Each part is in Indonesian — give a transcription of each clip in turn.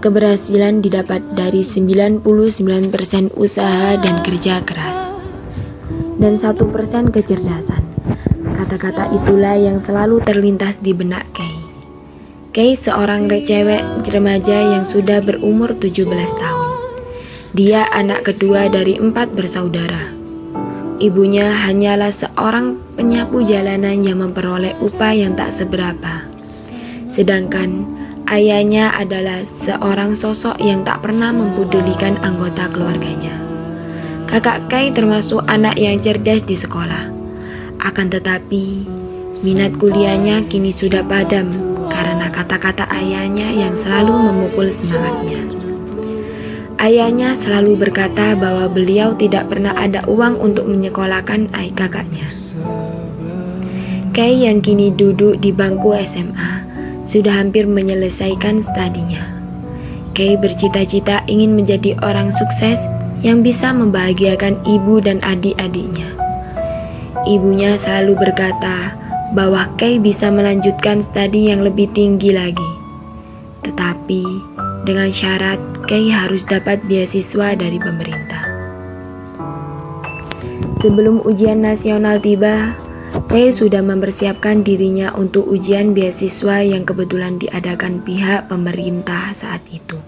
Keberhasilan didapat dari 99% usaha dan kerja keras, dan 1% kecerdasan. Kata-kata itulah yang selalu terlintas di benak Kay. Kay seorang cewek remaja yang sudah berumur 17 tahun. Dia anak kedua dari 4 bersaudara. Ibunya hanyalah seorang penyapu jalanan yang memperoleh upah yang tak seberapa. Sedangkan ayahnya adalah seorang sosok yang tak pernah mempedulikan anggota keluarganya. Kakak Kay termasuk anak yang cerdas di sekolah. Akan tetapi, minat kuliahnya kini sudah padam karena kata-kata ayahnya yang selalu memukul semangatnya. Ayahnya selalu berkata bahwa beliau tidak pernah ada uang untuk menyekolahkan kakaknya. Kay yang kini duduk di bangku SMA sudah hampir menyelesaikan studinya. Kay bercita-cita ingin menjadi orang sukses yang bisa membahagiakan ibu dan adik-adiknya. Ibunya selalu berkata bahwa Kay bisa melanjutkan studi yang lebih tinggi lagi. Tetapi dengan syarat Kay harus dapat beasiswa dari pemerintah. Sebelum ujian nasional tiba, Kay sudah mempersiapkan dirinya untuk ujian beasiswa yang kebetulan diadakan pihak pemerintah saat itu.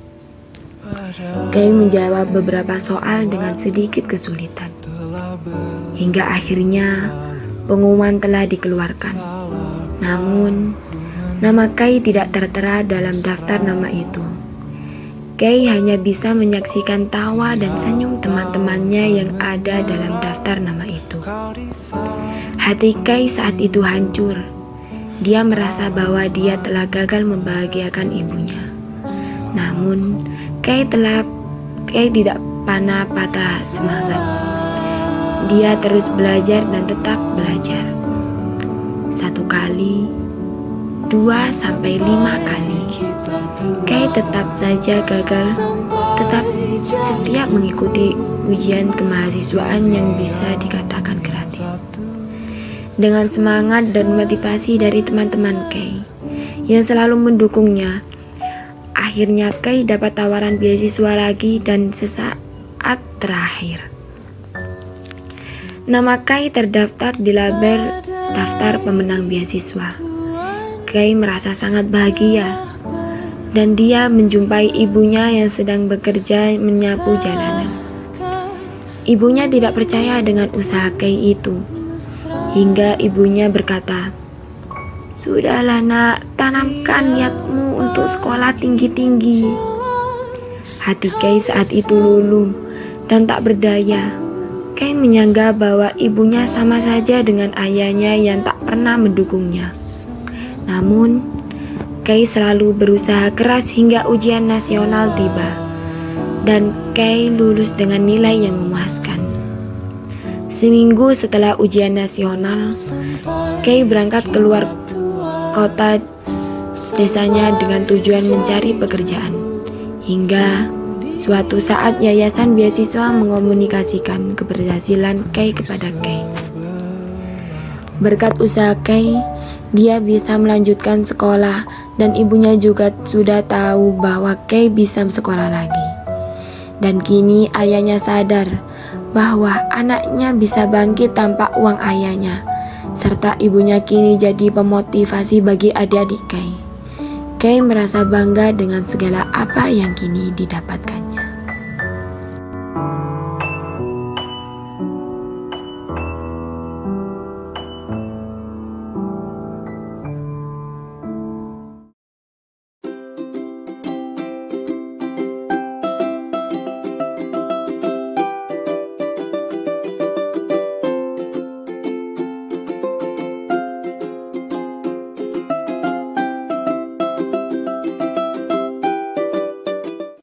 Kay menjawab beberapa soal dengan sedikit kesulitan. Hingga akhirnya pengumuman telah dikeluarkan. Namun, nama Kay tidak tertera dalam daftar nama itu. Kay hanya bisa menyaksikan tawa dan senyum teman-temannya yang ada dalam daftar nama itu. Hati Kay saat itu hancur. Dia merasa bahwa dia telah gagal membahagiakan ibunya. Namun, Kay tidak pernah patah semangat. Dia terus belajar dan tetap belajar. 1 kali, 2 sampai 5 kali. Kay tetap saja gagal, tetap setiap mengikuti ujian kemahasiswaan yang bisa dikatakan gratis. Dengan semangat dan motivasi dari teman-teman Kay yang selalu mendukungnya, akhirnya Kay dapat tawaran beasiswa lagi dan sesaat terakhir nama Kay terdaftar di label daftar pemenang beasiswa. Kay merasa sangat bahagia dan dia menjumpai ibunya yang sedang bekerja menyapu jalanan. Ibunya tidak percaya dengan usaha Kay itu. Hingga ibunya berkata, "Sudahlah nak, tanamkan niatmu untuk sekolah tinggi-tinggi." Hati Kay saat itu luluh dan tak berdaya. Kay menyangka bahwa ibunya sama saja dengan ayahnya yang tak pernah mendukungnya. Namun, Kay selalu berusaha keras hingga ujian nasional tiba. Dan Kay lulus dengan nilai yang memuaskan. Seminggu setelah ujian nasional, Kay berangkat keluar kota desanya dengan tujuan mencari pekerjaan. Hingga suatu saat yayasan beasiswa mengomunikasikan keberhasilan Kay kepada Kay. Berkat usaha Kay, dia bisa melanjutkan sekolah dan ibunya juga sudah tahu bahwa Kay bisa sekolah lagi. Dan kini ayahnya sadar bahwa anaknya bisa bangkit tanpa uang ayahnya, serta ibunya kini jadi pemotivasi bagi adik-adik Kay. Kay merasa bangga dengan segala apa yang kini didapatkan.